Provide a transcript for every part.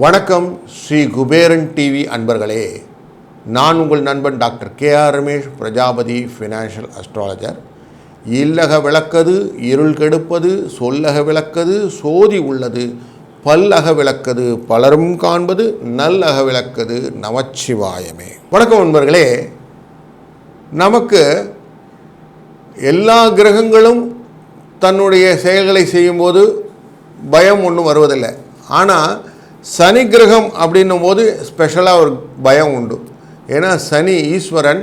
வணக்கம் ஸ்ரீ குபேரன் டிவி அன்பர்களே, நான் உங்கள் நண்பன் doctor K R. Ramesh, Prajapati financial astrologer. இல்லக விளக்கது இருள் கெடுப்பது, சொல்லக விளக்கது சோதி உள்ளது, பல்லக விளக்கது பலரும் காண்பது, நல்லக விளக்கது நமச்சிவாயமே. வணக்கம் நண்பர்களே, நமக்கு எல்லா கிரகங்களும் தன்னுடைய செயல்களை செய்யும்போது பயம் ஒன்றும் வருவதில்லை. ஆனால் சனி கிரகம் அப்படின்னும் போது ஸ்பெஷலாக ஒரு பயம் உண்டு. ஏன்னா சனி ஈஸ்வரன்,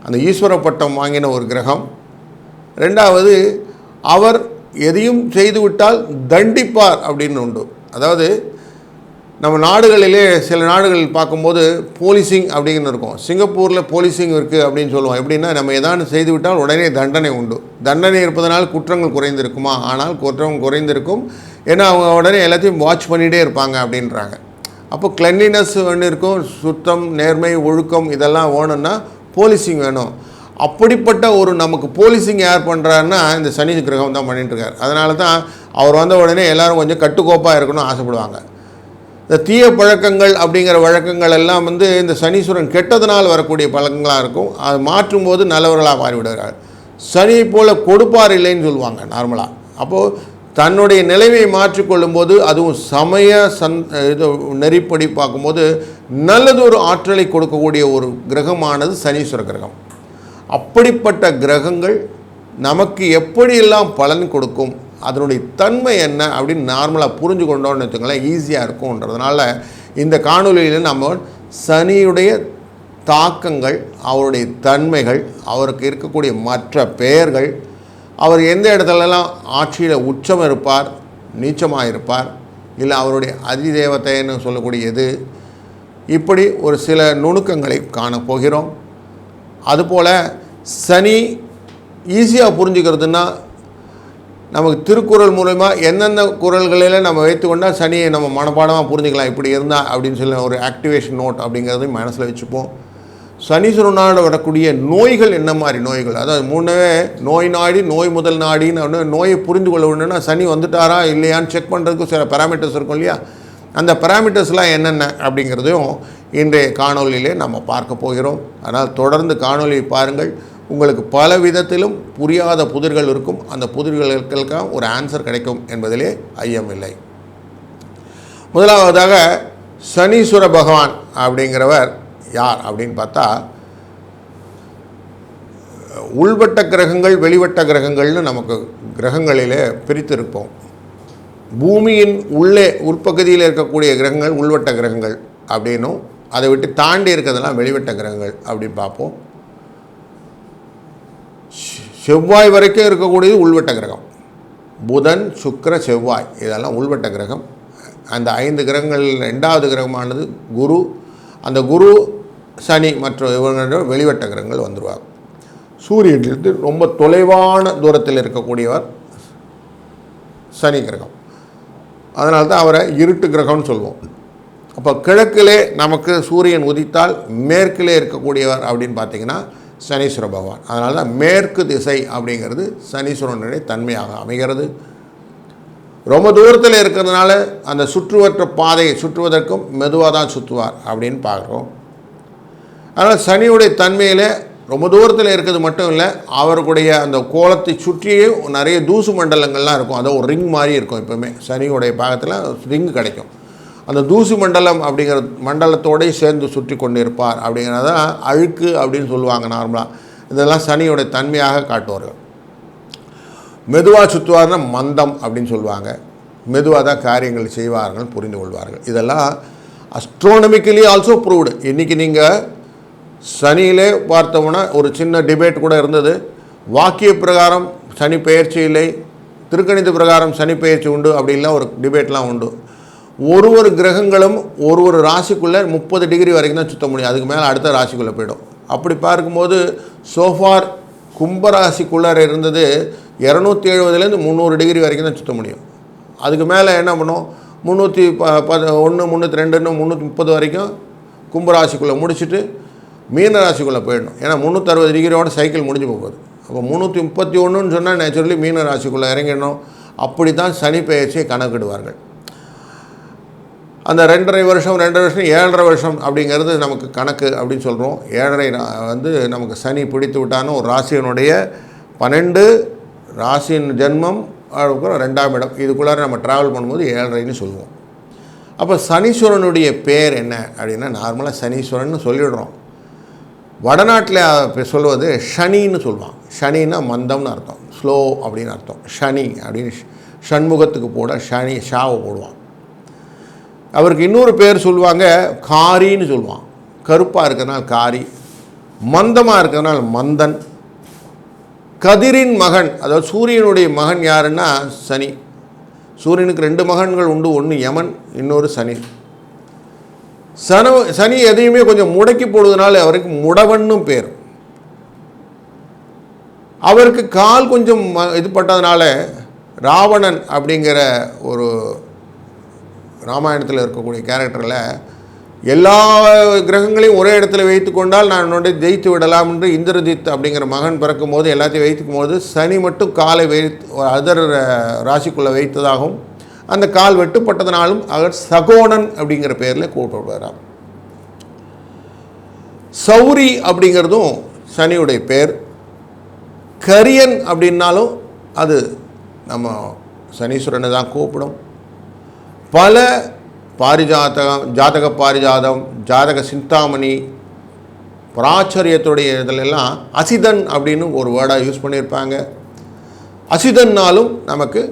அந்த ஈஸ்வர பட்டம் வாங்கின ஒரு கிரகம். ரெண்டாவது, அவர் எதையும் செய்துவிட்டால் தண்டிப்பார் அப்படின்னு உண்டு. அதாவது நம்ம நாடுகளிலே சில நாடுகளில் பார்க்கும்போது போலீசிங் அப்படின்னு இருக்கும். சிங்கப்பூரில் போலீசிங் இருக்குது அப்படின்னு சொல்லுவோம். எப்படின்னா, நம்ம எதாவது செய்துவிட்டால் உடனே தண்டனை உண்டு. தண்டனை இருப்பதனால் குற்றங்கள் குறைந்திருக்குமா? ஆனால் குற்றம் குறைந்திருக்கும். ஏன்னா அவங்க உடனே எல்லாத்தையும் வாட்ச் பண்ணிகிட்டே இருப்பாங்க அப்படின்றாங்க. அப்போ கிளென்லினஸ் ஒன்று இருக்கும், சுத்தம், நேர்மை, ஒழுக்கம் இதெல்லாம் வேணும்னா போலீசிங் வேணும். அப்படிப்பட்ட ஒரு நமக்கு போலீசிங் யார் பண்ணுறாருன்னா இந்த சனி கிரகம் தான் பண்ணிட்டுருக்கார். அதனால தான் அவர் வந்த உடனே எல்லோரும் கொஞ்சம் கட்டுக்கோப்பாக இருக்கணும்னு ஆசைப்படுவாங்க. இந்த தீய பழக்கங்கள் அப்படிங்கிற வழக்கங்கள் எல்லாம் இந்த சனீஸ்வரன் கெட்டதனால் வரக்கூடிய பழக்கங்களாக இருக்கும். அது மாற்றும்போது நல்லவர்களாக மாறிவிடுகிறார். சனியை போல் கொடுப்பார் இல்லைன்னு சொல்லுவாங்க நார்மலாக. அப்போது தன்னுடைய நிலைமையை மாற்றிக்கொள்ளும்போது, அதுவும் சமய நெறிப்படி பார்க்கும்போது நல்லதொரு ஆற்றலை கொடுக்கக்கூடிய ஒரு கிரகமானது சனீஸ்வர கிரகம். அப்படிப்பட்ட கிரகங்கள் நமக்கு எப்படியெல்லாம் பலன் கொடுக்கும், அதனுடைய தன்மை என்ன அப்படின்னு நார்மலாக புரிஞ்சு கொண்டோன்னு வச்சுக்கோங்களேன், ஈஸியாக இருக்கும்ன்றதுனால இந்த காணொலியில் நம்ம சனியுடைய தாக்கங்கள், அவருடைய தன்மைகள், அவருக்கு இருக்கக்கூடிய மற்ற பெயர்கள், அவர் எந்த இடத்துலலாம் ஆட்சியில் உச்சம் இருப்பார், நீச்சமாக இருப்பார், இல்லை அவருடைய அதிதேவத்தைன்னு சொல்லக்கூடியது, இப்படி ஒரு சில நுணுக்கங்களை காணப்போகிறோம். அதுபோல் சனி ஈஸியாக புரிஞ்சுக்கிறதுனா, நமக்கு திருக்குறள் மூலமா எந்தெந்த குறள்களில் நம்ம வைத்துக்கொண்டால் சனியை நம்ம மனப்பாடமாக புரிஞ்சுக்கலாம், இப்படி இருந்தால் அப்படின்னு சொல்லி ஒரு ஆக்டிவேஷன் நோட் அப்படிங்கிறதையும் மனசில் வச்சுப்போம். சனீஸ்வரனால் வரக்கூடிய நோய்கள் என்ன மாதிரி நோய்கள், அதாவது முன்னவே நோய் நாடி, நோய் முதல் நாடின்னு நோயை புரிந்து கொள்ள வேணும்னா சனி வந்துட்டாரா இல்லையான்னு செக் பண்ணுறதுக்கு சில பேராமீட்டர்ஸ் இருக்கும் இல்லையா, அந்த பேராமீட்டர்ஸ்லாம் என்னென்ன அப்படிங்கிறதையும் இன்றைய காணொலியிலே நம்ம பார்க்க போகிறோம். அதனால் தொடர்ந்து காணொலியை பாருங்கள். உங்களுக்கு பல விதத்திலும் புரியாத புதிர்கள் இருக்கும். அந்த புதிர்களுக்கெல்லாம் ஒரு ஆன்சர் கிடைக்கும் என்பதிலே ஐயமில்லை. முதலாவதாக சனீஸ்வர பகவான் அப்படிங்கிறவர் யார் அப்படின்னு பார்த்தா, உள்வட்ட கிரகங்கள், வெளிவட்ட கிரகங்கள்னு நமக்கு கிரகங்களிலே பிரித்திருப்போம். பூமியின் உள்ளே உள்பகுதியில் இருக்கக்கூடிய கிரகங்கள் உள்வட்ட கிரகங்கள் அப்படின்னும், அதை விட்டு தாண்டி இருக்கிறதெல்லாம் வெளிவட்ட கிரகங்கள் அப்படின்னு பார்ப்போம். செவ்வாய் வரைக்கும் இருக்கக்கூடியது உள்வட்ட கிரகம். புதன், சுக்கிர, செவ்வாய் இதெல்லாம் உள்வட்ட கிரகம். அந்த 5 கிரகங்கள் 2வது கிரகமானது குரு. அந்த குரு, சனி மற்றும் இவங்களோட வெளிவட்ட கிரகங்கள் வந்துடுவாங்க. சூரியனிலிருந்து ரொம்ப தொலைவான தூரத்தில் இருக்கக்கூடியவர் சனி கிரகம். அதனால தான் அவரை இருட்டு கிரகம்னு சொல்லுவோம். அப்போ கிழக்கிலே நமக்கு சூரியன் உதித்தால் மேற்கிலே இருக்கக்கூடியவர் அப்படின்னு பார்த்திங்கன்னா சனீஸ்வர பகவான். அதனால தான் மேற்கு திசை அப்படிங்கிறது சனீஸ்வரனுடைய தன்மையாக அமைகிறது. ரொம்ப தூரத்தில் இருக்கிறதுனால அந்த சுற்றுவற்ற பாதையை சுற்றுவதற்கும் மெதுவாக தான் சுற்றுவார் அப்படின்னு பார்க்குறோம். அதனால் சனியுடைய தன்மையில் ரொம்ப தூரத்தில் இருக்கிறது மட்டும் இல்லை, அவருடைய அந்த கோலத்தை சுற்றியே நிறைய தூசு மண்டலங்கள்லாம் இருக்கும். அது ஒரு ரிங் மாதிரி இருக்கும். எப்போவுமே சனியுடைய பாகத்தில் ரிங் கிடைக்கும். அந்த தூசு மண்டலம் அப்படிங்கிற மண்டலத்தோடய சேர்ந்து சுற்றி கொண்டு இருப்பார். அப்படிங்கிறதான் அழுக்கு அப்படின்னு சொல்லுவாங்க நார்மலாக. இதெல்லாம் சனியோடைய தன்மையாக காட்டுவார்கள். மெதுவாக சுற்றுவார்னா மந்தம் அப்படின்னு சொல்லுவாங்க. மெதுவாக தான் காரியங்கள் செய்வார்கள், புரிந்து கொள்வார்கள். இதெல்லாம் அஸ்ட்ரோனமிக்கலி ஆல்சோ ப்ரூவ்டு. இன்றைக்கி நீங்கள் சனியிலே பார்த்தோம்னா ஒரு சின்ன டிபேட் கூட இருந்தது. வாக்கிய பிரகாரம் சனி பெயர்ச்சி இல்லை, திருக்கணித பிரகாரம் சனி பெயர்ச்சி உண்டு அப்படின்லாம் ஒரு டிபேட்லாம் உண்டு. ஒரு கிரகங்களும் ஒரு ராசிக்குள்ளே 30 டிகிரி வரைக்கும் தான் சுற்ற முடியும். அதுக்கு மேலே அடுத்த ராசிக்குள்ளே போய்டும். அப்படி பார்க்கும்போது சோஃபார் கும்பராசிக்குள்ளார இருந்தது 270லேருந்து 300 டிகிரி வரைக்கும் தான் சுற்ற முடியும். அதுக்கு மேலே என்ன பண்ணும், 311 302 330 வரைக்கும் கும்பராசிக்குள்ளே முடிச்சுட்டு மீன ராசிக்குள்ளே போயிடணும். ஏன்னா 360 டிகிரியோட சைக்கிள் முடிஞ்சு போகுது. அப்போ 331ன்னு சொன்னால் நேச்சுரலி மீன ராசிக்குள்ளே இறங்கிடணும். அப்படி தான் சனி பெயர்ச்சியை கணக்கிடுவார்கள். அந்த 2.5 வருஷம் 7.5 வருஷம் அப்படிங்கிறது நமக்கு கணக்கு அப்படின்னு சொல்கிறோம். 7.5 நமக்கு சனி பிடித்து விட்டான்னு ஒரு ராசியினுடைய 12 ராசியின் ஜென்மம் அதுக்கப்புறம் 2ஆம் இடம் இதுக்குள்ளார நம்ம ட்ராவல் பண்ணும்போது 7.5ன்னு சொல்லுவோம். அப்போ சனீஸ்வரனுடைய பேர் என்ன அப்படின்னா நார்மலாக சனீஸ்வரன் சொல்லிடுறோம். வடநாட்டில் சொல்வது ஷனின்னு சொல்லுவான். ஷனின்னா மந்தம்னு அர்த்தம், ஸ்லோ அப்படின்னு அர்த்தம். ஷனி அப்படின்னு ஷண்முகத்துக்கு போட ஷனி ஷாவை போடுவான். அவருக்கு இன்னொரு பேர் சொல்லுவாங்க காரின்னு சொல்லுவான். கருப்பாக இருக்கிறதுனால காரி, மந்தமாக இருக்கிறதுனால மந்தன். கதிரின் மகன், அதாவது சூரியனுடைய மகன் யாருன்னா சனி. சூரியனுக்கு 2 மகன்கள் உண்டு, ஒன்று யமன், இன்னொரு சனி. சனி எதையுமே கொஞ்சம் முடக்கி போடுவதனால அவருக்கு முடவன்னு பேர். அவருக்கு கால் கொஞ்சம் இது பட்டதுனால ராவணன் அப்படிங்கிற ஒரு ராமாயணத்தில் இருக்கக்கூடிய கேரக்டரில் எல்லா கிரகங்களையும் ஒரே இடத்துல வைத்து கொண்டால் நான் என்னோட ஜெயித்து விடலாம் என்று இந்திரஜித் அப்படிங்கிற மகன் பிறக்கும் போது எல்லாத்தையும் வைத்துக்கும் போது சனி மட்டும் காலை அதர் ராசிக்குள்ளே வைத்ததாகவும் அந்த கால் வெட்டுப்பட்டதுனாலும் அவர் சகோணன் அப்படிங்கிற பேரில் கூப்பிடுவாராம். சௌரி அப்படிங்கிறதும் சனியுடைய பேர். கரியன் அப்படின்னாலும் அது நம்ம சனீஸ்வரனை தான் கூப்பிடும். பல பாரிஜாதகம், ஜாதக பாரிஜாதம், ஜாதக சிந்தாமணி, பிராச்சரியத்துடைய இதிலெல்லாம் அசிதன் அப்படின்னு ஒரு வேர்டாக யூஸ் பண்ணியிருப்பாங்க. அசிதன்னாலும் நமக்கு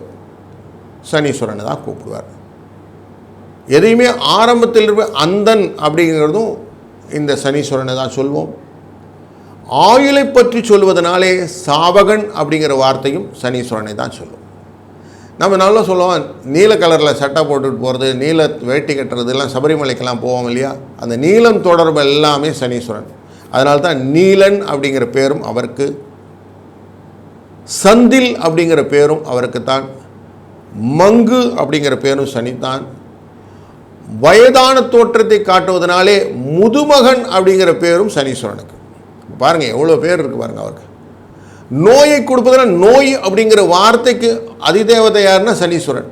சனீஸ்வரனை தான் கூப்பிடுவார். எதையுமே ஆரம்பத்தில் இருக்க அந்தன் அப்படிங்கிறதும் இந்த சனீஸ்வரனை தான் சொல்வோம். ஆயுளை பற்றி சொல்வதனாலே சாவகன் அப்படிங்கிற வார்த்தையும் சனீஸ்வரனை தான் சொல்லும். நம்ம நல்லா சொல்லுவோம், நீல கலரில் சட்டை போட்டுட்டு போகிறது, நீல வேட்டி கட்டுறது எல்லாம் சபரிமலைக்கெல்லாம் போவோம் இல்லையா, அந்த நீலம் தொடர்பு எல்லாமே சனீஸ்வரன். அதனால தான் நீலன் அப்படிங்கிற பேரும் அவருக்கு, சந்தில் அப்படிங்கிற பேரும் அவருக்குத்தான், மங்கு அப்படிங்கிற பேரும் சனித்தான். வயதான தோற்றத்தை காட்டுவதனாலே முதுமகன் அப்படிங்கிற பேரும் சனீஸ்வரனுக்கு. பாருங்கள் எவ்வளோ பேர் இருக்குது பாருங்கள் அவருக்கு. நோயை கொடுப்பதனால் நோய் அப்படிங்கிற வார்த்தைக்கு அதிதேவதை யாருன்னா சனீஸ்வரன்.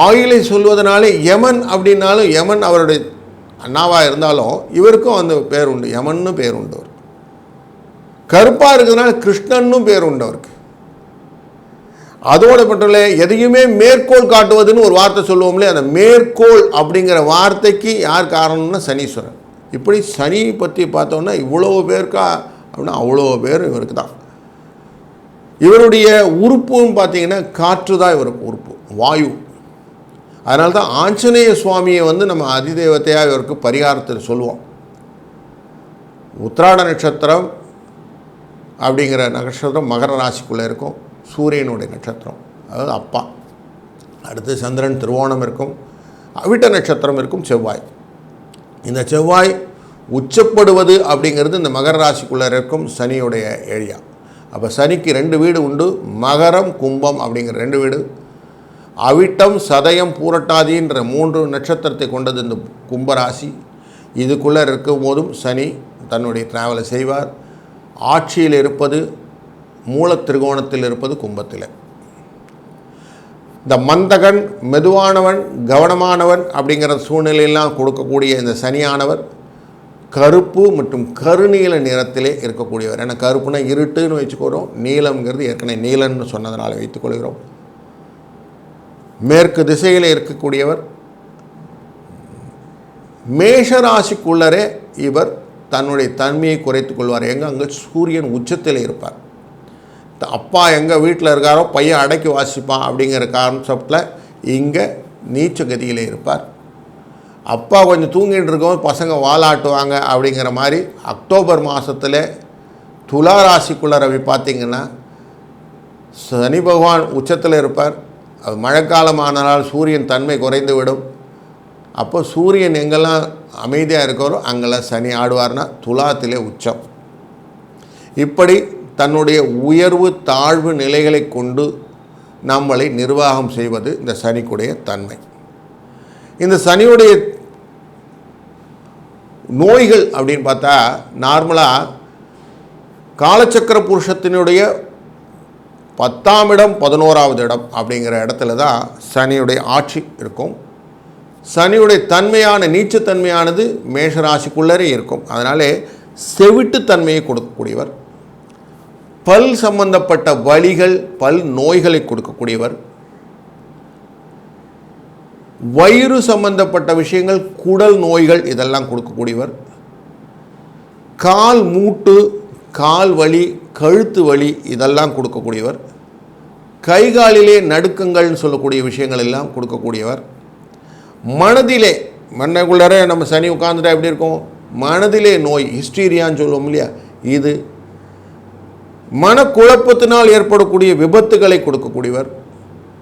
ஆயுளை சொல்வதனாலே யமன் அப்படின்னாலும் யமன் அவருடைய அண்ணாவாக இருந்தாலும் இவருக்கும் அந்த பேர் உண்டு, யமன்னு பேர் உண்டு. அவர் கருப்பாக இருக்கிறதுனால கிருஷ்ணன்னும் பேர் உண்டு அவருக்கு. அதோட மட்டும் எதையுமே மேற்கோள் காட்டுவதுன்னு ஒரு வார்த்தை சொல்லுவோம்லே, அந்த மேற்கோள் அப்படிங்கிற வார்த்தைக்கு யார் காரணம்னா சனீஸ்வரன். இப்படி சனி பற்றி பார்த்தோம்னா இவ்வளோ பேருக்கா அப்படின்னா அவ்வளோ பேர் இவருக்கு தான். இவருடைய உறுப்புன்னு பார்த்தீங்கன்னா காற்று தான் இவருக்கு உறுப்பு, வாயு. அதனால தான் ஆஞ்சநேய சுவாமியை நம்ம அதிதேவத்தையாக இவருக்கு பரிகாரத்தில் சொல்லுவோம். உத்திராட நட்சத்திரம் அப்படிங்கிற நட்சத்திரம் மகர ராசிக்குள்ளே இருக்கும், சூரியனுடைய நட்சத்திரம், அதாவது அப்பா. அடுத்து சந்திரன் திருவோணம் இருக்கும், அவிட்ட நட்சத்திரம் இருக்கும், செவ்வாய். இந்த செவ்வாய் உச்சப்படுவது அப்படிங்கிறது இந்த மகர ராசிக்குள்ளே இருக்கும் சனியுடைய ஏரியா. அப்போ சனிக்கு 2 வீடு உண்டு, மகரம் கும்பம் அப்படிங்கிற 2 வீடு. அவிட்டம் சதயம் பூரட்டாதின்ற 3 நட்சத்திரத்தை கொண்டது இந்த கும்பராசி. இதுக்குள்ளே இருக்கும் போதும் சனி தன்னுடைய டிராவலை செய்வார். ஆட்சியில் இருப்பது மூல திரிகோணத்தில் இருப்பது கும்பத்தில். இந்த மந்தகன், மெதுவானவன், கவனமானவன் அப்படிங்கிற சூழ்நிலையெல்லாம் கொடுக்கக்கூடிய இந்த சனியானவர் கருப்பு மற்றும் கருநீல நிறத்திலே இருக்கக்கூடியவர். ஏன்னா கருப்புனா இருட்டுன்னு வச்சுக்கிறோம், நீலம்ங்கிறது ஏற்கனவே நீலன்னு சொன்னதுனால வைத்துக்கொள்கிறோம். மேற்கு திசையில் இருக்கக்கூடியவர். மேஷராசிக்குள்ளரே இவர் தன்னுடைய தன்மையை குறைத்துக் கொள்வார். அங்கே சூரியன் உச்சத்தில் இருப்பார். அப்பா எங்கள் வீட்டில் இருக்காரோ பையன் அடக்கி வாசிப்பான் அப்படிங்கிற கான்செப்டில் இங்கே நீச்ச கதியில் இருப்பார். அப்பா கொஞ்சம் தூங்கிட்டு இருக்கோம், பசங்க வாலாட்டுவாங்க அப்படிங்கிற மாதிரி அக்டோபர் மாதத்தில் துலா ராசிக்குள்ள ரவி பார்த்திங்கன்னா சனி பகவான் உச்சத்தில் இருப்பார். அது மழைக்காலமானால் சூரியன் தன்மை குறைந்து விடும். அப்போ சூரியன் எங்கெல்லாம் அமைதியாக இருக்கிறோ அங்கெல்லாம் சனி ஆடுவார்னா துலாத்திலே உச்சம். இப்படி தன்னுடைய உயர்வு தாழ்வு நிலைகளை கொண்டு நம்மளை நிர்வாகம் செய்வது இந்த சனிக்குடைய தன்மை. இந்த சனியுடைய நோய்கள் அப்படின்னு பார்த்தா நார்மலாக காலச்சக்கர புருஷத்தினுடைய 10ஆம் இடம் 11வது இடம் அப்படிங்கிற இடத்துல தான் சனியுடைய ஆட்சி இருக்கும். சனியுடைய தன்மையான நீச்சத்தன்மையானது மேஷராசிக்குள்ளரே இருக்கும். அதனாலே செவிட்டுத்தன்மையை கொடுக்கக்கூடியவர், பல் சம்பந்தப்பட்ட வலிகள் பல் நோய்களை கொடுக்கக்கூடியவர், வயிறு சம்பந்தப்பட்ட விஷயங்கள் குடல் நோய்கள் இதெல்லாம் கொடுக்கக்கூடியவர், கால் மூட்டு கால் வலி கழுத்து வலி இதெல்லாம் கொடுக்கக்கூடியவர், கைகாலிலே நடுக்கங்கள்னு சொல்லக்கூடிய விஷயங்கள் எல்லாம் கொடுக்கக்கூடியவர், மனதிலே மனக்குள்ளரே நம்ம சனி உட்காந்துட்டா எப்படி இருக்கும், மனதிலே நோய் ஹிஸ்டீரியான்னு சொல்லுவோம் இல்லையா, இது மனக்குழப்பத்தினால் ஏற்படக்கூடிய விபத்துகளை கொடுக்கக்கூடியவர்,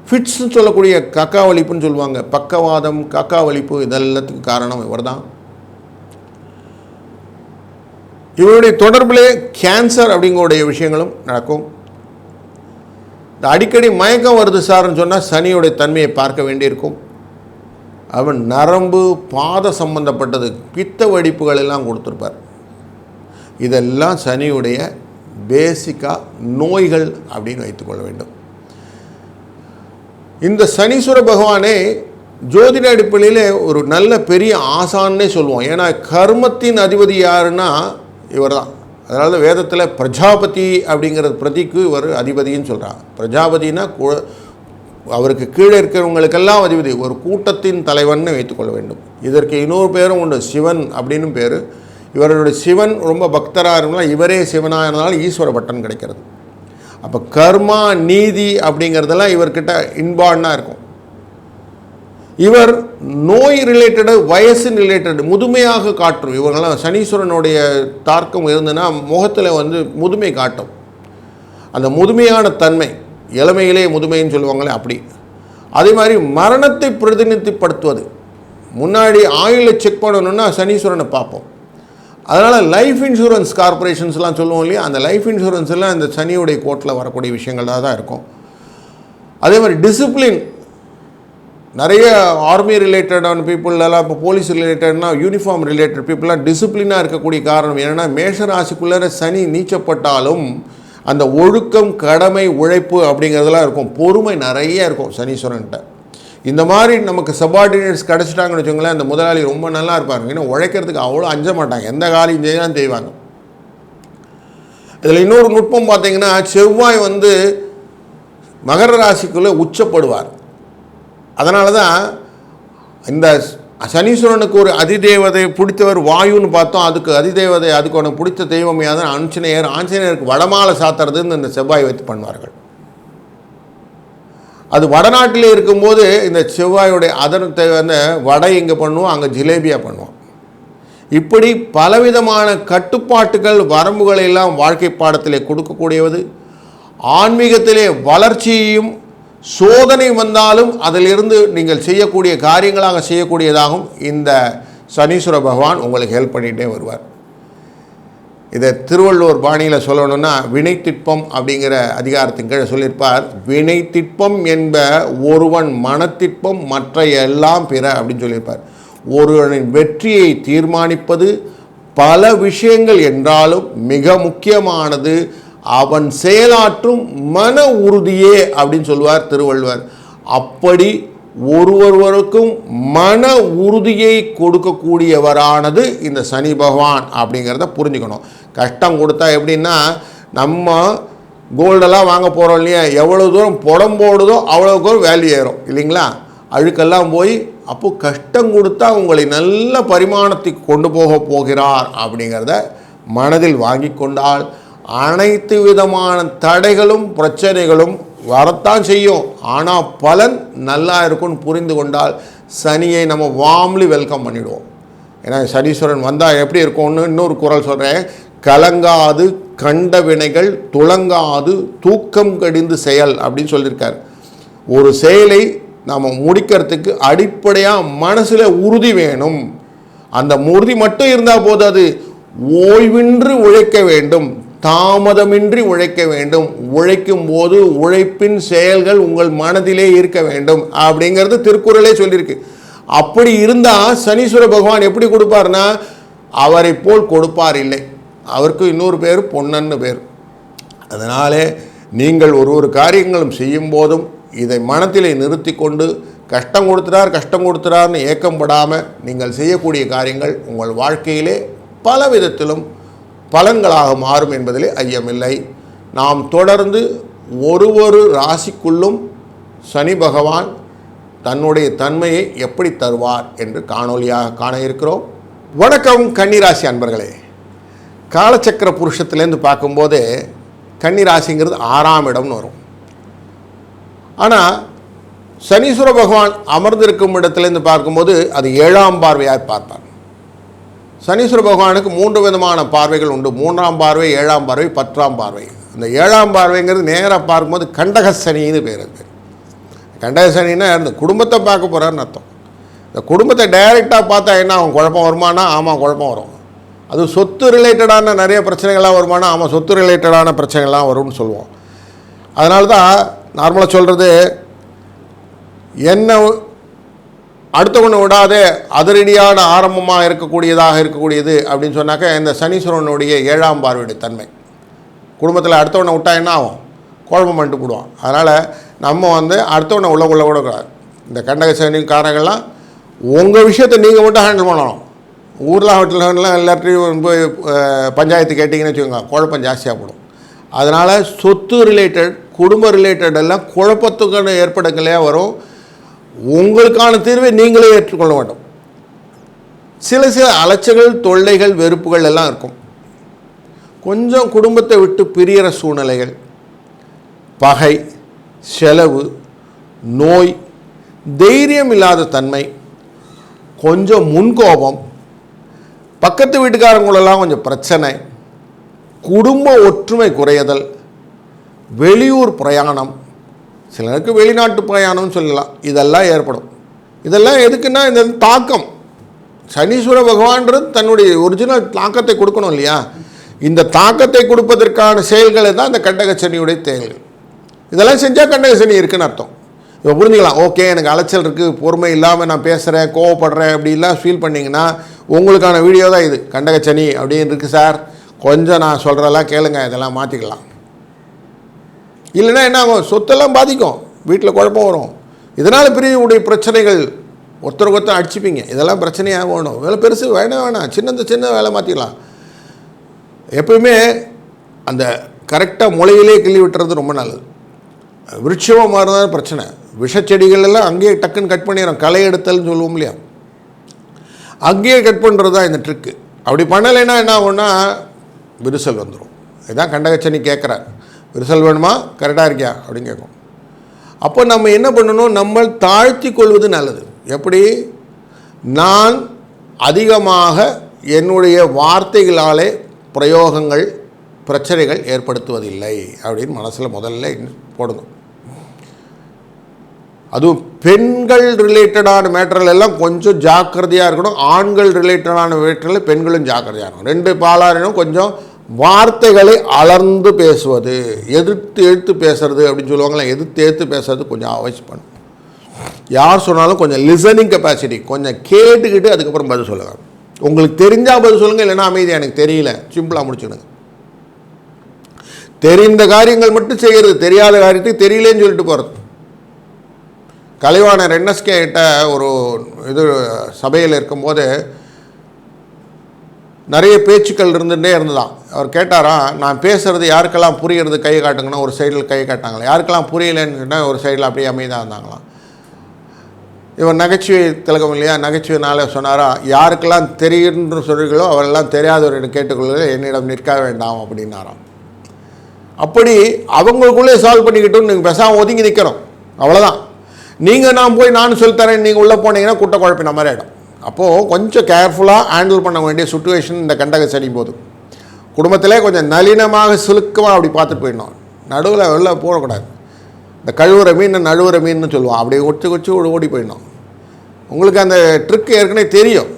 ஃபிட்ஸ்ன்னு சொல்லக்கூடிய கக்காவலிப்புன்னு சொல்லுவாங்க, பக்கவாதம் கக்காவலிப்பு இதெல்லாத்துக்கு காரணம் இவர் தான். இவருடைய தொடர்பிலே கேன்சர் அப்படிங்கக்கூடிய விஷயங்களும் நடக்கும். இந்த அடிக்கடி மயக்கம் வருது சார்ன்னு சொன்னால் சனியுடைய தன்மையை பார்க்க வேண்டியிருக்கும். அவன் நரம்பு பாத சம்பந்தப்பட்டது பித்த வெடிப்புகள் எல்லாம் கொடுத்துருப்பார். இதெல்லாம் சனியுடைய பேசிக்காக நோய்கள் அப்படின்னு வைத்துக்கொள்ள வேண்டும். இந்த சனீஸ்வர பகவானே ஜோதிட அடிப்படையில் ஒரு நல்ல பெரிய ஆசான்னே சொல்லுவோம். ஏன்னா கர்மத்தின் அதிபதி யாருன்னா இவர் தான். அதனால தான் வேதத்தில் பிரஜாபதி அப்படிங்கிற பிரதிக்கு இவர் அதிபதின்னு சொல்கிறாங்க. பிரஜாபதினா அவருக்கு கீழே இருக்கிறவங்களுக்கெல்லாம் அதிபதி, ஒரு கூட்டத்தின் தலைவன்னு வைத்துக்கொள்ள வேண்டும். இதற்கு இன்னொரு பேரும் உண்டு, சிவன் அப்படின்னு பேர். இவருடைய சிவன் ரொம்ப பக்தராக இருந்தால் இவரே சிவனாக இருந்தாலும் ஈஸ்வர பட்டன் கிடைக்கிறது. அப்போ கர்மா நீதி அப்படிங்கிறதெல்லாம் இவர்கிட்ட இன்பார்டாக இருக்கும். இவர் நோய் ரிலேட்டடு வயசு ரிலேட்டடு முதுமையாக காட்டும். இவர்களெல்லாம் சனீஸ்வரனுடைய தாக்கம் இருந்ததுன்னா முகத்தில் முதுமை காட்டும். அந்த முதுமையான தன்மை இளமையிலே முதுமைன்னு சொல்லுவாங்களே அப்படி. அதே மாதிரி மரணத்தை பிரதிநிதிப்படுத்துவது, முன்னாடி ஆயுளை செக் பண்ணணுன்னா சனீஸ்வரனை பார்ப்போம். அதனால் லைஃப் இன்சூரன்ஸ் கார்பரேஷன்ஸ்லாம் சொல்லுவோம் இல்லையா, அந்த லைஃப் இன்சூரன்ஸ் எல்லாம் இந்த சனியுடைய கோட்டில் வரக்கூடிய விஷயங்களாக தான் இருக்கும். அதே மாதிரி டிசிப்ளின், நிறைய ஆர்மி ரிலேட்டடான பீப்புளெல்லாம் இப்போ போலீஸ் ரிலேட்டட்னா யூனிஃபார்ம் ரிலேட்டட் பீப்புளெலாம் டிசிப்ளினாக இருக்கக்கூடிய காரணம் என்னென்னா மேஷராசிக்குள்ளே சனி நீச்சப்பட்டாலும் அந்த ஒழுக்கம் கடமை உழைப்பு அப்படிங்கிறதெல்லாம் இருக்கும். பொறுமை நிறைய இருக்கும் சனீஸ்வரன்கிட்ட. இந்த மாதிரி நமக்கு சபார்டினேட்ஸ் கிடச்சிட்டாங்கன்னு வச்சுக்கோங்களேன், அந்த முதலாளி ரொம்ப நல்லா இருப்பாங்க. ஏன்னா உழைக்கிறதுக்கு அவ்வளோ அஞ்ச மாட்டாங்க, எந்த காலையும் செய்யலாம் செய்வாங்க. இதில் இன்னொரு நுட்பம் பார்த்தீங்கன்னா, செவ்வாய் மகர ராசிக்குள்ளே உச்சப்படுவார். அதனால தான் இந்த சனீஸ்வரனுக்கு ஒரு அதிதேவதை பிடித்தவர் வாயுன்னு பார்த்தோம். அதுக்கு அதிதேவதை அதுக்கு ஒன்று பிடித்த தெய்வம் யாதான் ஆஞ்சநேயர். ஆஞ்சநேயருக்கு வடமாலை சாத்துறதுன்னு இந்த செவ்வாய் வைத்து பண்ணுவார்கள். அது வடநாட்டிலே இருக்கும்போது இந்த செவ்வாயுடைய அதனத்தை வடை இங்கே பண்ணுவோம், அங்கே ஜிலேபியாக பண்ணுவோம். இப்படி பலவிதமான கட்டுப்பாட்டுகள் வரம்புகளை எல்லாம் வாழ்க்கை பாடத்திலே கொடுக்கக்கூடியது. ஆன்மீகத்திலே வளர்ச்சியையும் சோதனை வந்தாலும் அதிலிருந்து நீங்கள் செய்யக்கூடிய காரியங்களாக செய்யக்கூடியதாகவும் இந்த சனீஸ்வர பகவான் உங்களுக்கு ஹெல்ப் பண்ணிகிட்டே வருவார். இதை திருவள்ளுவர் பாணியில் சொல்லணும்னா வினைத்திட்பம் அப்படிங்கிற அதிகாரத்தின் கீழே சொல்லியிருப்பார். வினைத்திட்பம் என்ப ஒருவன் மனத்திட்பம் மற்ற எல்லாம் பிற அப்படின்னு சொல்லியிருப்பார். ஒருவனின் வெற்றியை தீர்மானிப்பது பல விஷயங்கள் என்றாலும் மிக முக்கியமானது அவன் செயலாற்றும் மன உறுதியே அப்படின்னு சொல்லுவார் திருவள்ளுவர். அப்படி ஒருவருக்கும் மன உறுதியை கொடுக்கக்கூடியவரானது இந்த சனி பகவான் அப்படிங்கிறத புரிஞ்சுக்கணும். கஷ்டம் கொடுத்தா எப்படின்னா, நம்ம கோல்டெல்லாம் வாங்க போகிறோம் இல்லையா, எவ்வளோ தூரம் புடம் போடுதோ அவ்வளோ தூரம் வேல்யூ ஏறும் இல்லைங்களா, அழுக்கெல்லாம் போய். அப்போது கஷ்டம் கொடுத்தா உங்களை நல்ல பரிமாணத்துக்கு கொண்டு போகிறார் அப்படிங்கிறத மனதில் வாங்கி கொண்டால் அனைத்து விதமான தடைகளும் பிரச்சனைகளும் வரத்தான் செய்யும், ஆனால் பலன் நல்லா இருக்கும்னு புரிந்து கொண்டால் சனியை நம்ம வார்ம்லி வெல்கம் பண்ணிவிடுவோம். ஏன்னா சனீஸ்வரன் வந்தால் எப்படி இருக்கும்னு இன்னொரு குறள் சொல்கிறேன். கலங்காது கண்ட வினைகள் துளங்காது தூக்கம் கடிந்து செயல் அப்படின்னு சொல்லியிருக்கார். ஒரு செயலை நாம் முடிக்கிறதுக்கு அடிப்படையாக மனசில் உறுதி வேணும். அந்த உறுதி மட்டும் இருந்தால் போதாது, ஓய்வின்றி உழைக்க வேண்டும், தாமதமின்றி உழைக்க வேண்டும். உழைக்கும் போது உழைப்பின் செயல்கள் உங்கள் மனதிலே இருக்க வேண்டும் அப்படிங்கிறது திருக்குறளே சொல்லியிருக்கு. அப்படி இருந்தால் சனீஸ்வர பகவான் எப்படி கொடுப்பார்னா அவரை போல் கொடுப்பார் இல்லை. அவருக்கு இன்னொரு பேர் பொன்னன்னு பேர். அதனாலே நீங்கள் ஒரு காரியங்களும் செய்யும் போதும் இதை மனத்திலே நிறுத்தி கொண்டு கஷ்டம் கொடுத்துறார்னு ஏக்கம்படாமல் நீங்கள் செய்யக்கூடிய காரியங்கள் உங்கள் வாழ்க்கையிலே பல விதத்திலும் பலன்களாக மாறும் என்பதிலே ஐயமில்லை. நாம் தொடர்ந்து ஒரு ராசிக்குள்ளும் சனி பகவான் தன்னுடைய தன்மையை எப்படி தருவார் என்று காணொலியாக காண இருக்கிறோம். வணக்கம் கன்னிராசி அன்பர்களே. காலச்சக்கர புருஷத்துலேருந்து பார்க்கும்போது கன்னிராசிங்கிறது 6ஆம் இடம்னு வரும். ஆனால் சனீஸ்வர பகவான் அமர்ந்திருக்கும் இடத்துலேருந்து பார்க்கும்போது அது 7ஆம் பார்வையாக பார்ப்பார். சனீஸ்வர பகவானுக்கு 3 விதமான பார்வைகள் உண்டு. 3ஆம் பார்வை, 7ஆம் பார்வை, 10ஆம் பார்வை. இந்த 7ஆம் பார்வைங்கிறது நேராக பார்க்கும்போது கண்டகசனின்னு பேர். அது கண்டகசனின்னா இந்த குடும்பத்தை பார்க்க போகிறாருன்னு அர்த்தம். இந்த குடும்பத்தை டைரெக்டாக பார்த்தா என்ன அவன் குழப்பம் வருமானா? ஆமாம், குழப்பம் வரும். அது சொத்து ரிலேட்டடான நிறைய பிரச்சனைகள்லாம் வருமானா? ஆமாம், சொத்து ரிலேட்டடான பிரச்சனைகள்லாம் வரும்னு சொல்லுவோம். அதனால தான் நார்மலாக சொல்கிறது, என்ன அடுத்தவனை விடாதே அதிரடியான ஆரம்பமாக இருக்கக்கூடியது அப்படின்னு சொன்னாக்க இந்த சனீஸ்வரனுடைய 7ஆம் பார்வையுடைய தன்மை. குடும்பத்தில் அடுத்தவனை விட்டா என்ன ஆகும்? குழப்பம் பண்ணிட்டு போடுவான். அதனால் நம்ம அடுத்தவனை உள்ள விடக்கூடாது. இந்த கண்டக சனிக்காரங்கள்லாம் உங்கள் விஷயத்தை நீங்கள் மட்டும் ஹேண்டில் பண்ணணும். ஊரில் வீட்டிலலாம் எல்லாத்தையும் போய் பஞ்சாயத்து கேட்டிங்கன்னு வச்சுக்கோங்க, குழப்பம் ஜாஸ்தியாக போடும். அதனால் சொத்து ரிலேட்டட், குடும்ப ரிலேட்டட் எல்லாம் குழப்பத்துக்கான ஏற்படங்களையாக வரும். உங்களுக்கான தீர்வை நீங்களே ஏற்றுக்கொள்ள வேண்டும். சில அலைச்சல்கள், தொல்லைகள், வெறுப்புகள் எல்லாம் இருக்கும். கொஞ்சம் குடும்பத்தை விட்டு பிரிகிற சூழ்நிலைகள், பகை, செலவு, நோய், தைரியம் இல்லாத தன்மை, கொஞ்சம் முன்கோபம், பக்கத்து வீட்டுக்காரங்களெல்லாம் கொஞ்சம் பிரச்சனை, குடும்ப ஒற்றுமை குறையதல், வெளியூர் பிரயாணம், சிலருக்கு வெளிநாட்டு பிரயாணம்னு சொல்லலாம், இதெல்லாம் ஏற்படும். இதெல்லாம் எதுக்குன்னா இந்த தாக்கம். சனீஸ்வர பகவான்றது தன்னுடைய ஒரிஜினல் தாக்கத்தை கொடுக்கணும் இல்லையா? இந்த தாக்கத்தை கொடுப்பதற்கான செயல்களை தான் இந்த கண்டகச்சனியுடைய செயல்கள். இதெல்லாம் செஞ்சால் கண்டகச்சனி இருக்குன்னு அர்த்தம். இப்போ புரிஞ்சுக்கலாம். ஓகே, எனக்கு அலைச்சல் இருக்குது, பொறுமை இல்லாமல் நான் பேசுகிறேன், கோவப்படுறேன் அப்படிலாம் ஃபீல் பண்ணிங்கன்னா உங்களுக்கான வீடியோ தான் இது. கண்டகச்சனி அப்படின்னு இருக்குது சார், கொஞ்சம் நான் சொல்கிறதெல்லாம் கேளுங்க, இதெல்லாம் மாற்றிக்கலாம். இல்லைன்னா என்ன ஆகும்? சொத்தெல்லாம் பாதிக்கும், வீட்டில் குழப்பம் வரும். இதனால் பிரிவுடைய பிரச்சனைகள், ஒருத்தருக்கு ஒருத்தர் அடிச்சுப்பீங்க. இதெல்லாம் பிரச்சனையாக வேணும். வேலை பெருசு வேணாம், சின்ன வேலை மாற்றிக்கலாம். எப்பவுமே அந்த கரெக்டாக முளையிலே கிள்ளி விட்டுறது ரொம்ப நல்லது. விருட்சமாக மாறுதான் பிரச்சனை. விஷச்செடிகள் எல்லாம் அங்கேயே டக்குன்னு கட் பண்ணிடுறோம். களை எடுத்தல்னு சொல்லுவோம் இல்லையா? அங்கேயே கட் பண்ணுறது தான் இந்த ட்ரிக்கு. அப்படி பண்ணலைன்னா என்ன ஆகும்னா விரிசல் வந்துடும். இதுதான் கண்டகச்சனி கேட்குறார். விரிசல் வேணுமா, கரெக்டாக இருக்கியா அப்படின்னு கேட்கும். அப்போ நம்ம என்ன பண்ணணும்? நம்ம தாழ்த்தி கொள்வது நல்லது. எப்படி? நான் அதிகமாக என்னுடைய வார்த்தைகளாலே பிரயோகங்கள், பிரச்சனைகள் ஏற்படுத்துவதில்லை அப்படின்னு மனசில் முதல்ல போடுங்க. அதுவும் பெண்கள் ரிலேட்டடான மேட்டரில் எல்லாம் கொஞ்சம் ஜாக்கிரதையாக இருக்கணும். ஆண்கள் ரிலேட்டடான மேட்டரில் பெண்களும் ஜாக்கிரதையாக இருக்கணும். 2 பாலாரினும் கொஞ்சம் வார்த்தைகளை அளர்ந்து பேசுவது, எதிர்த்து பேசுறது அப்படின்னு சொல்லுவாங்களே, எதிர்த்து பேசுறது கொஞ்சம் அவாய்ட் பண்ணும். யார் சொன்னாலும் கொஞ்சம் லிசனிங் கெப்பாசிட்டி, கொஞ்சம் கேட்டுக்கிட்டு அதுக்கப்புறம் பதில் சொல்லுங்கள். உங்களுக்கு தெரிஞ்சால் பதில் சொல்லுங்கள், இல்லைன்னா அமைதியாக எனக்கு தெரியல, சிம்பிளாக முடிச்சுடுங்க. தெரிந்த காரியங்கள் மட்டும் செய்கிறது, தெரியாத காரியத்துக்கு தெரியலேன்னு சொல்லிட்டு போகிறது. கலைவாணர் என்எஸ்கே கிட்ட ஒரு சபையில் இருக்கும்போது நிறைய பேச்சுக்கள் இருந்துகிட்டே இருந்துதான். அவர் கேட்டாராம், நான் பேசுகிறது யாருக்கெல்லாம் புரிகிறது கை காட்டுங்கன்னா ஒரு சைடில் கை காட்டாங்களா, யாருக்கெல்லாம் புரியலைன்னு சொன்னால் ஒரு சைடில் அப்படியே அமைதியாக இருந்தாங்களாம். இவர் நகைச்சுவை திலகம் இல்லையா, நகைச்சுவைனால சொன்னாரா, யாருக்கெல்லாம் தெரியுன்னு சொல்கிறீங்களோ அவரெல்லாம் தெரியாதவரிடம் கேட்டுக்கொள்வது என்னிடம் நிற்க வேண்டாம் அப்படின்னாராம். அப்படி அவங்களுக்குள்ளே சால்வ் பண்ணிக்கிட்டோன்னு நீங்கள் பேசாமல் ஒதுங்கி நிற்கிறோம், அவ்வளோதான். நீங்கள் நான் போய் நானும் சொல்லித்தரேன், நீங்கள் உள்ளே போனீங்கன்னா குட்டை குழப்பின மாதிரி ஆகிடும். அப்போது கொஞ்சம் கேர்ஃபுல்லாக ஹேண்டில் பண்ண வேண்டிய சுச்சுவேஷன் இந்த கண்டக சனி போது. குடும்பத்திலே கொஞ்சம் நளினமாக சுலுக்கமாக அப்படி பார்த்துட்டு போயிடணும். நடுவில் வெளில போடக்கூடாது. இந்த கழுவுற மீன் நழுவுற மீன்னு சொல்லுவோம், அப்படியே ஒச்சு ஓடி போயிடணும். உங்களுக்கு அந்த ட்ரிக்கு ஏற்கனவே தெரியும்.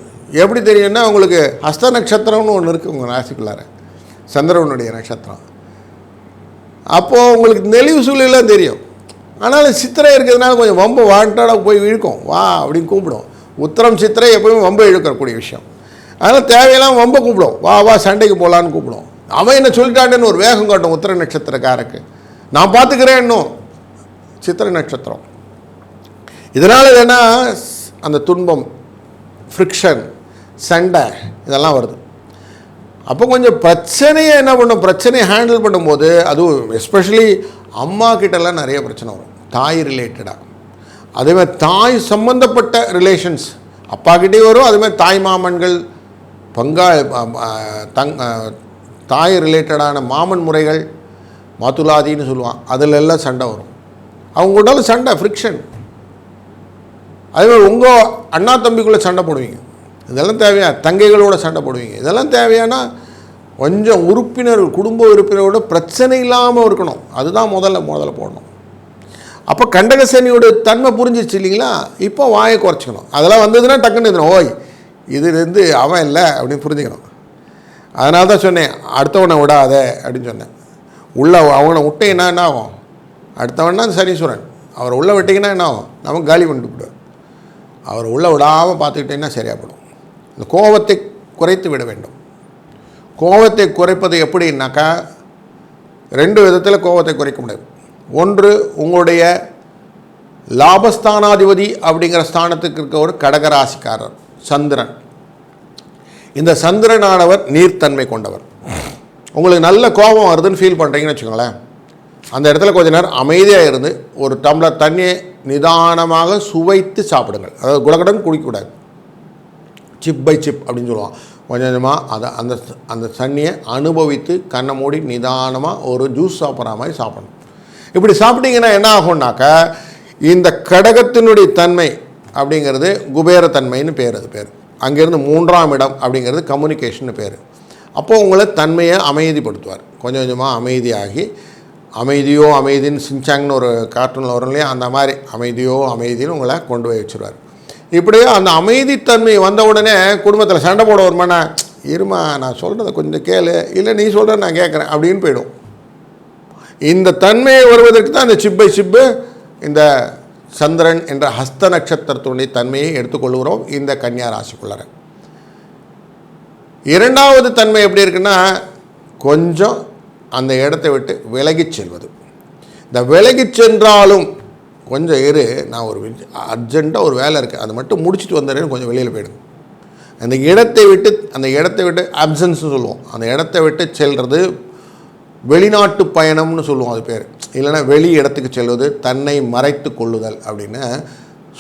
எப்படி தெரியும்னா, உங்களுக்கு ஹஸ்த நட்சத்திரம்னு ஒன்று இருக்குது உங்கள் ராசிக்குள்ளார, சந்திரனுடைய நட்சத்திரம். அப்போது உங்களுக்கு நெளிவு சூழலாம் தெரியும். ஆனாலும் சித்திரை இருக்கிறதுனால கொஞ்சம் வம்பு வாண்டாடாக போய் இழுக்கும், வா அப்படின்னு கூப்பிடும். உத்திரம் சித்திரை எப்பவுமே வம்பு இழுக்கக்கூடிய விஷயம். அதனால் தேவையெல்லாம் வம்பை கூப்பிடும், வா சண்டைக்கு போகலான்னு கூப்பிடும். அவன் என்ன சொல்லிட்டான்னு ஒரு வேகம் காட்டும் உத்திர நட்சத்திரக்காரருக்கு. நான் பார்த்துக்கிறேன் இன்னும் சித்திரை நட்சத்திரம். இதனால் என்னன்னா அந்த துன்பம், ஃப்ரிக்ஷன், சண்டை இதெல்லாம் வருது. அப்போ கொஞ்சம் பிரச்சனையை என்ன பண்ணும், பிரச்சனையை ஹேண்டில் பண்ணும்போது அதுவும் எஸ்பெஷலி அம்மா கிட்டலாம் நிறைய பிரச்சனை வரும், தாய் ரிலேட்டடாக. அதேமாதிரி தாய் சம்மந்தப்பட்ட ரிலேஷன்ஸ் அப்பாக்கிட்டே வரும். அதுமாதிரி தாய் மாமன்கள், தாய் ரிலேட்டடான மாமன் முறைகள், மாத்துலாதின்னு சொல்லுவான், அதில் எல்லாம் சண்டை வரும். அவங்க கூடாலும் சண்டை, ஃப்ரிக்ஷன். அதேமாதிரி உங்கள் அண்ணா தம்பிக்குள்ளே சண்டை போடுவீங்க, இதெல்லாம் தேவையா? தங்கைகளோட சண்டை போடுவீங்க, இதெல்லாம் தேவையானா கொஞ்சம் உறுப்பினர்கள், குடும்ப உறுப்பினரோட பிரச்சனை இல்லாமல் இருக்கணும். அதுதான் முதல்ல போடணும். அப்போ கண்டகசனியோட தன்மை புரிஞ்சிச்சு இல்லைங்களா? இப்போ வாயை குறைச்சிக்கணும். அதெல்லாம் வந்ததுன்னா டக்குன்னு இருந்தோம், ஓய் இதுலேருந்து அவன் இல்லை அப்படின்னு புரிஞ்சுக்கணும். அதனால தான் சொன்னேன், அடுத்தவனை விடாத அப்படின்னு சொன்னேன். அவனை விட்டீங்கன்னா என்ன ஆகும்? அடுத்தவன்னா சனீஸ்வரன், அவரை உள்ளே விட்டிங்கன்னா என்ன ஆகும்? நமக்கு காலி பண்ணிட்டு விடுவார். அவரை உள்ளே விடாமல் பார்த்துக்கிட்டேன்னா சரியாகப்படும். இந்த கோபத்தை குறைத்து விட வேண்டும். கோபத்தை குறைப்பது எப்படின்னாக்கா, 2 விதத்தில் கோபத்தை குறைக்க முடியாது. ஒன்று, உங்களுடைய லாபஸ்தானாதிபதி அப்படிங்கிற ஸ்தானத்துக்கு இருக்க ஒரு கடகராசிக்காரர் சந்திரன். இந்த சந்திரனானவர் நீர்த்தன்மை கொண்டவர். உங்களுக்கு நல்ல கோபம் வருதுன்னு ஃபீல் பண்ணுறீங்கன்னு வச்சுக்கோங்களேன், அந்த இடத்துல கொஞ்ச நேரம் அமைதியாக இருந்து ஒரு டம்ளர் தண்ணியை நிதானமாக சுவைத்து சாப்பிடுங்கள். அதாவது குடகடன் குடிக்கக்கூடாது, சிப் பை சிப் அப்படின்னு சொல்லுவான். கொஞ்சம் கொஞ்சமாக அதை அந்த தண்ணியை அனுபவித்து கண்ணை மூடி நிதானமாக ஒரு ஜூஸ் சாப்பிட்ற மாதிரி சாப்பிடணும். இப்படி சாப்பிட்டீங்கன்னா என்ன ஆகும்னாக்கா, இந்த கடகத்தினுடைய தன்மை அப்படிங்கிறது குபேரத்தன்மைன்னு பேர். அது பேர் அங்கேருந்து 3ஆம் இடம் அப்படிங்கிறது கம்யூனிகேஷன் பேர். அப்போது உங்களை தன்மையை அமைதிப்படுத்துவார். கொஞ்சம் கொஞ்சமாக அமைதியாகி, அமைதியோ அமைதின்னு சின்சாங்னு ஒரு கார்ட்டூனில் வரும் இல்லையா, அந்த மாதிரி அமைதியோ அமைதின்னு உங்களை கொண்டு போய் வச்சுருவார். இப்படியே அந்த அமைதித்தன்மை வந்த உடனே குடும்பத்தில் சண்டை போட வருமானா, இருமா நான் சொல்கிறத கொஞ்சம் கேளு, இல்லை நீ சொல்கிற நான் கேட்குறேன் அப்படின்னு போயிடும். இந்த தன்மையை வருவதற்கு தான் இந்த சிப்பை சிப்பு, இந்த சந்திரன் என்ற ஹஸ்த நட்சத்திரத்தினுடைய தன்மையை எடுத்துக்கொள்கிறோம் இந்த கன்னியா ராசிக்குள்ளார. 2வது தன்மை எப்படி இருக்குன்னா, கொஞ்சம் அந்த இடத்தை விட்டு விலகிச் செல்வது. இந்த விலகிச் சென்றாலும் கொஞ்சம் நான் ஒரு அர்ஜெண்ட்டாக ஒரு வேலை இருக்குது, அதை மட்டும் முடிச்சுட்டு வந்துடுறேன்னு கொஞ்சம் வெளியில் போயிடுங்க. அந்த இடத்தை விட்டு அப்சன்ஸ்னு சொல்லுவோம். அந்த இடத்தை விட்டு செல்வது வெளிநாட்டு பயணம்னு சொல்லுவோம் அது பேர். இல்லைன்னா வெளி இடத்துக்கு செல்வது, தன்னை மறைத்து கொள்ளுதல் அப்படின்னு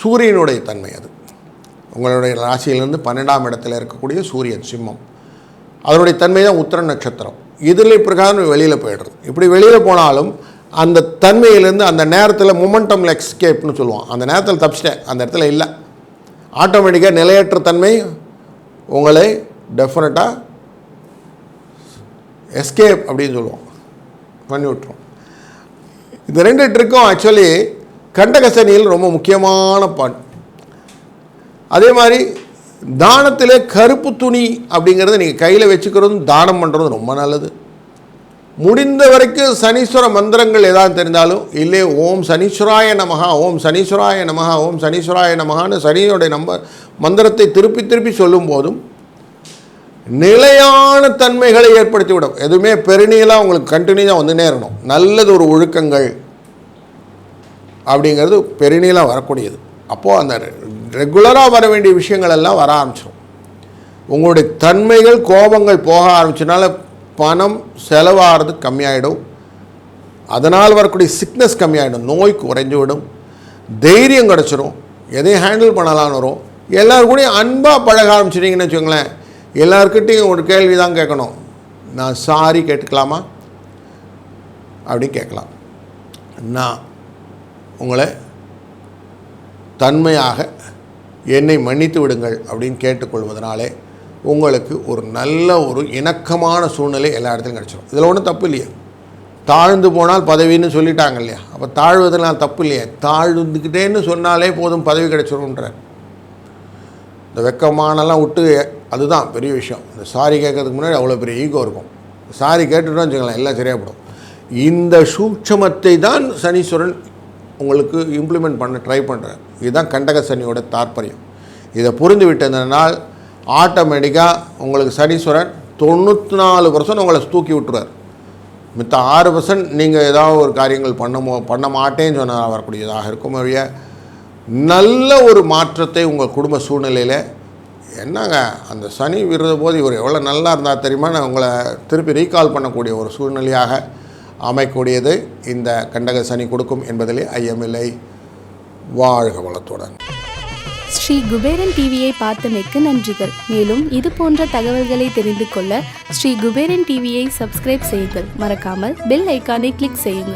சூரியனுடைய தன்மை. அது உங்களுடைய ராசியிலிருந்து 12ஆம் இடத்துல இருக்கக்கூடிய சூரியன் சிம்மம், அதனுடைய தன்மை தான் உத்திர நட்சத்திரம். இதில் பிரகாரம் வெளியில் போய்டுறது. இப்படி வெளியில் போனாலும் அந்த தன்மையிலேருந்து அந்த நேரத்தில் மொமெண்டம் எஸ்கேப்னு சொல்லுவோம். அந்த நேரத்தில் தப்பிச்சிட்டேன், அந்த இடத்துல இல்லை, ஆட்டோமேட்டிக்காக நிலையற்ற தன்மை உங்களை டெஃபினட்டாக எஸ்கேப் அப்படின்னு சொல்லுவோம், பண்ணி விட்டுரும். இந்த 2 ட்ரிக்கும் ஆக்சுவலி கண்டகசனியில் ரொம்ப முக்கியமான பாயிண்ட். அதே மாதிரி தானத்தில் கருப்பு துணி அப்படிங்கிறத நீங்கள் கையில் வச்சுக்கிறதும் தானம் பண்ணுறதும் ரொம்ப நல்லது. முடிந்த வரைக்கும் சனீஸ்வர மந்திரங்கள் ஏதாவது தெரிந்தாலும், இல்லை ஓம் சனீஸ்வராய நமஹா, ஓம் சனீஸ்வராய நமஹா, ஓம் சனீஸ்வராய நமஹான்னு சனியோடைய மந்திரத்தை திருப்பி திருப்பி சொல்லும் போதும் நிலையான தன்மைகளை ஏற்படுத்திவிடும். எதுவுமே பெருநீளாக உங்களுக்கு கண்டினியூவாக வந்து நேரணும். நல்லது ஒரு ஒழுக்கங்கள் அப்படிங்கிறது பெருநீளாக வரக்கூடியது. அப்போது அந்த ரெகுலராக வர வேண்டிய விஷயங்கள் எல்லாம் வர ஆரம்பிச்சிடும். உங்களுடைய தன்மைகள், கோபங்கள் போக ஆரம்பிச்சனால பணம் செலவாகிறது கம்மியாயிடும். அதனால் வரக்கூடிய சிக்னஸ் கம்மியாயிடும், நோய் குறைஞ்சு விடும், தைரியம் கிடச்சிரும், எதையும் ஹேண்டில் பண்ணலான்னு வரும். எல்லாருக்கூடையும் அன்பாக பழக ஆரம்பிச்சிட்டிங்கன்னு வச்சுக்கோங்களேன். எல்லாருக்கிட்டையும் ஒரு கேள்வி தான் கேட்கணும், நான் சாரி கேட்டுக்கலாமா அப்படின்னு கேட்கலாம். நான் உங்களை தன்மையாக என்னை மன்னித்து விடுங்கள் அப்படின்னு கேட்டுக்கொள்வதனாலே உங்களுக்கு ஒரு நல்ல ஒரு இணக்கமான சூழ்நிலை எல்லா இடத்துலையும் கிடச்சிடும். இதில் ஒன்றும் தப்பு இல்லையே. தாழ்ந்து போனால் பதவின்னு சொல்லிட்டாங்க இல்லையா, அப்போ தாழ்வதனால் தப்பு இல்லையே. தாழ்ந்துக்கிட்டேன்னு சொன்னாலே போதும் பதவி கிடச்சிரும்ன்ற இந்த வெக்கமானலாம் விட்டு, அதுதான் பெரிய விஷயம். இந்த சாரி கேட்கறதுக்கு முன்னாடி அவ்வளோ பெரிய ஈகோ இருக்கும். சாரி கேட்டுட்டோம்னு வச்சுக்கலாம், எல்லாம் சரியாகப்படும். இந்த சூட்சமத்தை தான் சனீஸ்வரன் உங்களுக்கு இம்ப்ளிமெண்ட் பண்ண ட்ரை பண்ணுறார். இதுதான் கண்டக சனியோட தாற்பயம். இதை புரிந்து விட்டதுனால் ஆட்டோமேட்டிக்காக உங்களுக்கு சனீஸ்வரன் 94% உங்களை தூக்கி விட்டுருவார். மித்த 6% நீங்கள் ஏதாவது ஒரு காரியங்கள் பண்ண மாட்டேன்னு சொன்னால் வரக்கூடியதாக இருக்கும். வழிய நல்ல ஒரு மாற்றத்தை உங்கள் குடும்ப சூழ்நிலையில், என்னங்க அந்த சனி விடுற போது இவர் எவ்வளோ நல்லா இருந்தால் தெரியுமா, நான் உங்களை திருப்பி ரீகால் பண்ணக்கூடிய ஒரு சூழ்நிலையாக அமைக்கக்கூடியது இந்த கண்டக சனி கொடுக்கும் என்பதிலே ஐயமில்லை. வாழ்க வளத்துடன். ஸ்ரீ குபேரன் டிவியை பார்த்தமைக்கு நன்றிகள். மேலும் இது போன்ற தகவல்களை தெரிந்து கொள்ள ஸ்ரீ குபேரன் டிவியை சப்ஸ்கிரைப் செய்யுங்கள். மறக்காமல் பெல் ஐக்கானை கிளிக் செய்யுங்கள்.